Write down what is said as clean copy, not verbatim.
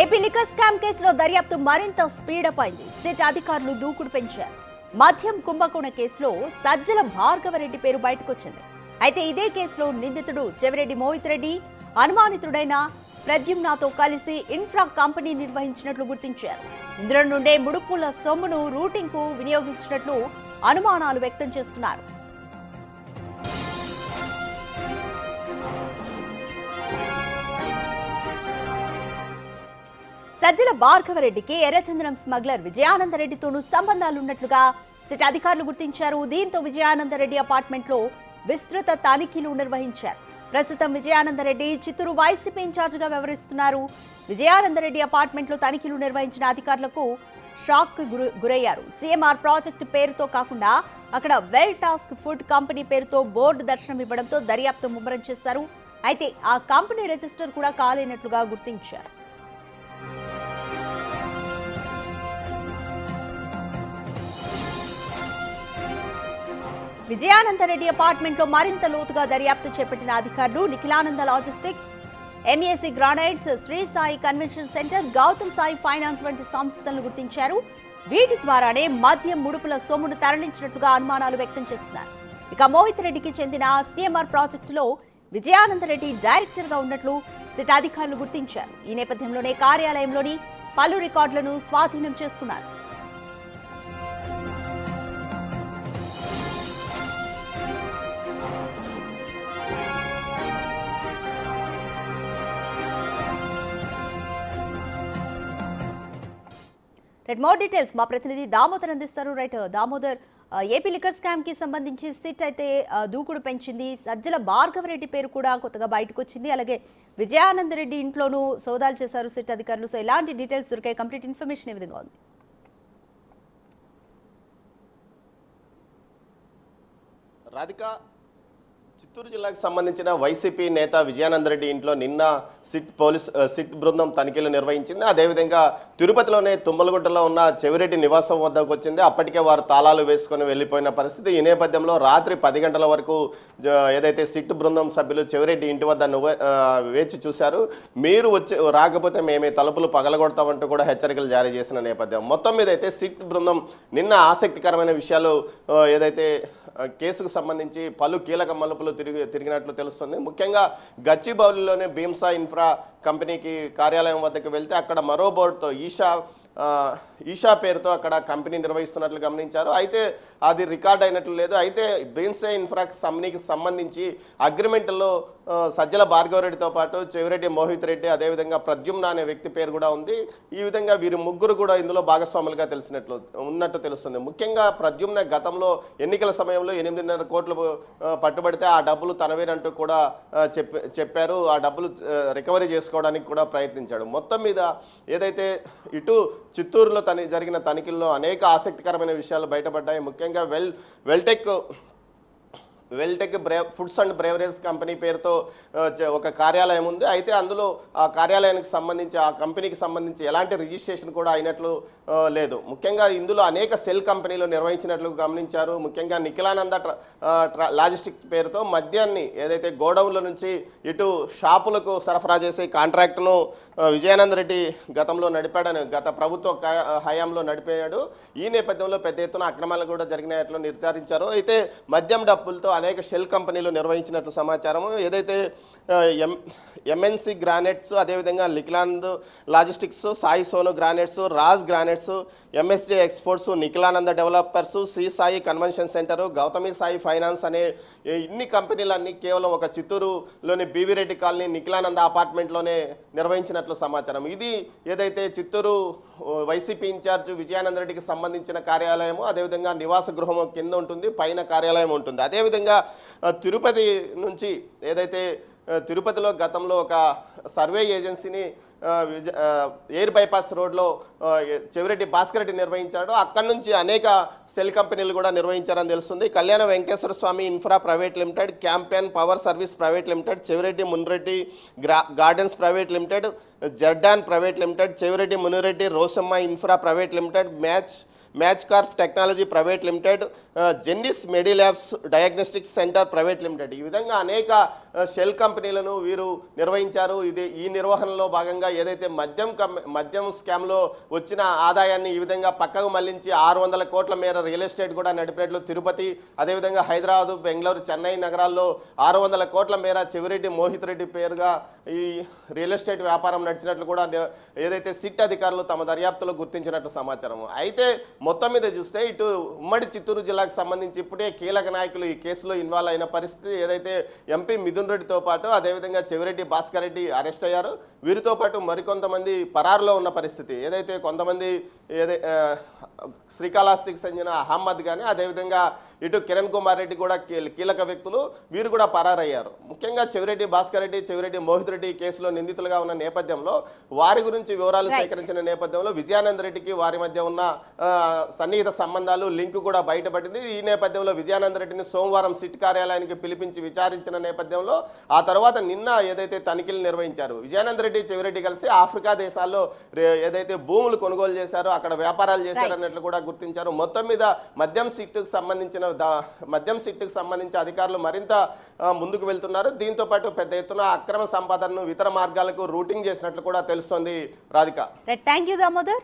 AP liquor scam కేసులో దర్యాప్తు మరింత స్పీడప్ అయింది. సిట్ అధికారులు దూకుడు పెంచారు. మద్యం కుంభకోణ కేసులో సజ్జల భార్గవరెడ్డి పేరు బయటకొచ్చింది. అయితే ఇదే కేసులో నిందితుడు చెవిరెడ్డి మోహిత్ రెడ్డి అనుమానితుడైన ప్రద్యుమ్నాతో కలిసి ఇన్ఫ్రా కంపెనీ నిర్వహించినట్లు గుర్తించారు. ఇందులో నుండే ముడుపుల సొమ్మును రూటింగ్ కు వినియోగించినట్లు అనుమానాలు వ్యక్తం చేస్తున్నారు. సజ్జల భార్గవరెడ్డికి ఎర్రచందనం స్మగ్లర్ విజయానందరెడ్డితోనూ సంబంధాలున్నట్లుగా సిట్ అధికారులు గుర్తించారు. దీంతో విజయానందరెడ్డి అపార్ట్మెంట్ లో విస్తృత తనిఖీలు నిర్వహించారు. ప్రస్తుతం విజయానందరెడ్డి చిత్తూరు వైసీపీ ఇన్ఛార్జిగా వ్యవహరిస్తున్నారు. విజయానందరెడ్డి అపార్ట్మెంట్ లో తనిఖీలు నిర్వహించిన అధికారులకు షాక్ గురయ్యారు. సీఎంఆర్ ప్రాజెక్టు పేరుతో కాకుండా అక్కడ వెల్ టాస్క్ ఫుడ్ కంపెనీ పేరుతో బోర్డు దర్శనం ఇవ్వడంతో దర్యాప్తు ముమ్మరం చేశారు. అయితే ఆ కంపెనీ రిజిస్టర్ కూడా కాలేనట్లుగా గుర్తించారు. విజయానందరెడ్డి అపార్ట్మెంట్ లో మరింత లోతుగా దర్యాప్తు చేపట్టిన అధికారులు Nikhilananda logistics, MAC granites, Shri Sai convention centre, Gautam Sai finance వంటి సంస్థలను గుర్తించారు. వీటి ద్వారానే మద్యం ముడుపుల సొమ్మును తరలించినట్లుగా అనుమానాలు వ్యక్తం చేస్తున్నారు. ఇక మోహిత్ రెడ్డికి చెందిన సీఎంఆర్ ప్రాజెక్టులో విజయానందరెడ్డి డైరెక్టర్ గా ఉన్నట్లు సిట్ అధికారులు గుర్తించారు. ఈ నేపథ్యంలోనే కార్యాలయంలోని పలు రికార్డులను స్వాధీనం చేసుకున్నారు. మోర్ డీటెయిల్స్ మా ప్రతినిధి దామోదర్ అందిస్తారు. దామోదర్, ఏపీ లిక్కర్ స్కామ్ కి సంబంధించి సిట్ అయితే దూకుడు పెంచింది. సజ్జల భార్గవరెడ్డి పేరు కూడా కొత్తగా బయటకు వచ్చింది. అలాగే విజయానందరెడ్డి ఇంట్లోనూ సోదాలు చేశారు సిట్ అధికారులు. సో ఎలాంటి డీటెయిల్స్ దొరికాయి? కంప్లీట్ ఇన్ఫర్మేషన్ ఏ విధంగా ఉంది? రాధిక, చిత్తూరు జిల్లాకు సంబంధించిన వైసీపీ నేత విజయానందరెడ్డి ఇంట్లో నిన్న సిట్ బృందం తనిఖీలు నిర్వహించింది. అదేవిధంగా తిరుపతిలోనే తుమ్మలగుట్టలో ఉన్న చెవిరెడ్డి నివాసం వద్దకు వచ్చింది. అప్పటికే వారు తాళాలు వేసుకొని వెళ్ళిపోయిన పరిస్థితి. ఈ నేపథ్యంలో రాత్రి 10 గంటల వరకు ఏదైతే సిట్ బృందం సభ్యులు చెవిరెడ్డి ఇంటి వద్ద వేచి చూశారు. మీరు రాకపోతే మేమే తలుపులు పగలగొడతామంటూ కూడా హెచ్చరికలు జారీ చేసిన నేపథ్యం. మొత్తం మీద అయితే సిట్ బృందం నిన్న ఆసక్తికరమైన విషయాలు ఏదైతే కేసుకు సంబంధించి పలు కీలక మలుపులు తిరిగినట్లు తెలుస్తుంది. ముఖ్యంగా గచ్చిబౌలిలోనే భీమ్సా ఇన్ఫ్రా కంపెనీకి కార్యాలయం వద్దకు వెళ్తే అక్కడ మరో బోర్డుతో ఈషా పేరుతో అక్కడ కంపెనీ నిర్వహిస్తున్నట్లు గమనించారు. అయితే అది రికార్డ్ అయినట్లు లేదు. అయితే భీమ్సా ఇన్ఫ్రా కంపెనీకి సంబంధించి అగ్రిమెంట్లో సజ్జల భార్గవరెడ్డితో పాటు చెవిరెడ్డి మోహిత్ రెడ్డి, అదేవిధంగా ప్రద్యుమ్న అనే వ్యక్తి పేరు కూడా ఉంది. ఈ విధంగా వీరు ముగ్గురు కూడా ఇందులో భాగస్వాములుగా ఉన్నట్టు తెలుస్తుంది. ముఖ్యంగా ప్రద్యుమ్న గతంలో ఎన్నికల సమయంలో 8.5 కోట్లు పట్టుబడితే ఆ డబ్బులు తనవేనంటూ కూడా చెప్పారు. ఆ డబ్బులు రికవరీ చేసుకోవడానికి కూడా ప్రయత్నించాడు. మొత్తం మీద ఏదైతే ఇటు చిత్తూరులో జరిగిన తనిఖీల్లో అనేక ఆసక్తికరమైన విషయాలు బయటపడ్డాయి. ముఖ్యంగా వెల్టెక్ ఫుడ్స్ అండ్ బ్రేవరేజ్ కంపెనీ పేరుతో ఒక కార్యాలయం ఉంది. అయితే అందులో ఆ కార్యాలయానికి సంబంధించి ఆ కంపెనీకి సంబంధించి ఎలాంటి రిజిస్ట్రేషన్ కూడా అయినట్లు లేదు. ముఖ్యంగా ఇందులో అనేక సెల్ కంపెనీలు నిర్వహించినట్లు గమనించారు. ముఖ్యంగా నిఖిలానంద లాజిస్టిక్ పేరుతో మద్యాన్ని ఏదైతే గోడౌన్ల నుంచి ఇటు షాపులకు సరఫరా చేసే కాంట్రాక్టును విజయానందరెడ్డి గతంలో నడిపాడని, గత ప్రభుత్వ హయాంలో నడిపాడు. ఈ నేపథ్యంలో పెద్ద ఎత్తున అక్రమాలు కూడా జరిగినట్లు నిర్ధారించారు. అయితే మద్యం డబ్బులతో అనేక షెల్ కంపెనీలు నిర్వహించినట్లు సమాచారము. ఏదైతే ఎంఎన్సి గ్రానైట్స్, అదేవిధంగా Nikhilanand logistics, Sai Sonu granites, Raj granites, MSJ exports, Nikhilananda developers, Sri Sai convention centre, Gautami Sai finance అనే ఇన్ని కంపెనీలన్నీ కేవలం ఒక చిత్తూరులోని బీవీరెడ్డి కాలనీ నిఖిలానంద అపార్ట్మెంట్లోనే నిర్వహించినట్లు సమాచారం. ఇది ఏదైతే చిత్తూరు వైసీపీ ఇన్ఛార్జ్ విజయానందరెడ్డికి సంబంధించిన కార్యాలయము, అదేవిధంగా నివాస గృహం కింద ఉంటుంది, పైన కార్యాలయం ఉంటుంది. అదేవిధంగా తిరుపతి నుంచి ఏదైతే తిరుపతిలో గతంలో ఒక సర్వే ఏజెన్సీని ఎయిర్ బైపాస్ రోడ్లో చెవిరెడ్డి భాస్కర్ రెడ్డి నిర్వహించాడు. అక్కడి నుంచి అనేక సెల్ కంపెనీలు కూడా నిర్వహించారని తెలుస్తుంది. Kalyana Venkateswara Swamy infra private limited, campaign power service private limited, Chevireddy Munireddy gardens private limited, Jordan private limited, Chevireddy Munireddy Rosamma infra private limited, match corp technology private limited, జెన్నిస్ medilabs diagnostics centre private limited. ఈ విధంగా అనేక షెల్ కంపెనీలను వీరు నిర్వహించారు. ఈ నిర్వహణలో భాగంగా ఏదైతే మద్యం స్కామ్లో వచ్చిన ఆదాయాన్ని ఈ విధంగా పక్కకు మళ్లించి 600 కోట్ల మేర రియల్ ఎస్టేట్ కూడా నడిపినట్లు తిరుపతి, అదేవిధంగా హైదరాబాద్, బెంగళూరు, చెన్నై నగరాల్లో 600 కోట్ల మేర చెవిరెడ్డి మోహిత్ రెడ్డి పేరుగా ఈ రియల్ ఎస్టేట్ వ్యాపారం నడిచినట్లు కూడా ఏదైతే సిట్ అధికారులు తమ దర్యాప్తులో గుర్తించినట్లు సమాచారం. అయితే మొత్తం మీద చూస్తే ఇటు ఉమ్మడి చిత్తూరు జిల్లాకు సంబంధించి ఇప్పుడే కీలక నాయకులు ఈ కేసులో ఇన్వాల్వ్ అయిన పరిస్థితి. ఏదైతే ఎంపీ మిథున్ రెడ్డితో పాటు అదేవిధంగా చెవిరెడ్డి భాస్కర్ రెడ్డి అరెస్ట్ అయ్యారు. వీరితో పాటు మరికొంతమంది పరారులో ఉన్న పరిస్థితి. ఏదైతే కొంతమంది శ్రీకాళహస్తికి చెందిన అహ్మద్ కానీ అదేవిధంగా ఇటు కిరణ్ కుమార్ రెడ్డి కూడా కీలక వ్యక్తులు, వీరు కూడా పరారయ్యారు. ముఖ్యంగా చెవిరెడ్డి భాస్కర్ రెడ్డి, చెవిరెడ్డి మోహిత్ రెడ్డి కేసులో నిందితులుగా ఉన్న నేపథ్యంలో వారి గురించి వివరాలు సేకరించిన నేపథ్యంలో విజయానంద రెడ్డికి వారి మధ్య ఉన్న సన్నిహిత సంబంధాలు లింక్ కూడా బయటపడింది. ఈ నేపథ్యంలో విజయానంద రెడ్డిని సోమవారం సిట్ కార్యాలయానికి పిలిపించి విచారించిన నేపథ్యంలో ఆ తర్వాత నిన్న ఏదైతే తనిఖీలు నిర్వహించారు, విజయానంద రెడ్డి, చెవిరెడ్డి కలిసి ఆఫ్రికా దేశాల్లో ఏదైతే భూములు కొనుగోలు చేశారో అక్కడ వ్యాపారాలు చేశారన్నట్లు కూడా గుర్తించారు. మొత్తం మీద మద్యం సిట్టుకు సంబంధించి అధికారులు మరింత ముందుకు వెళ్తున్నారు. దీంతో పాటు పెద్ద ఎత్తున అక్రమ సంపాదనను ఇతర మార్గాలకు రూటింగ్ చేసినట్లు కూడా తెలుస్తోంది. Radhika, thank you Damodar.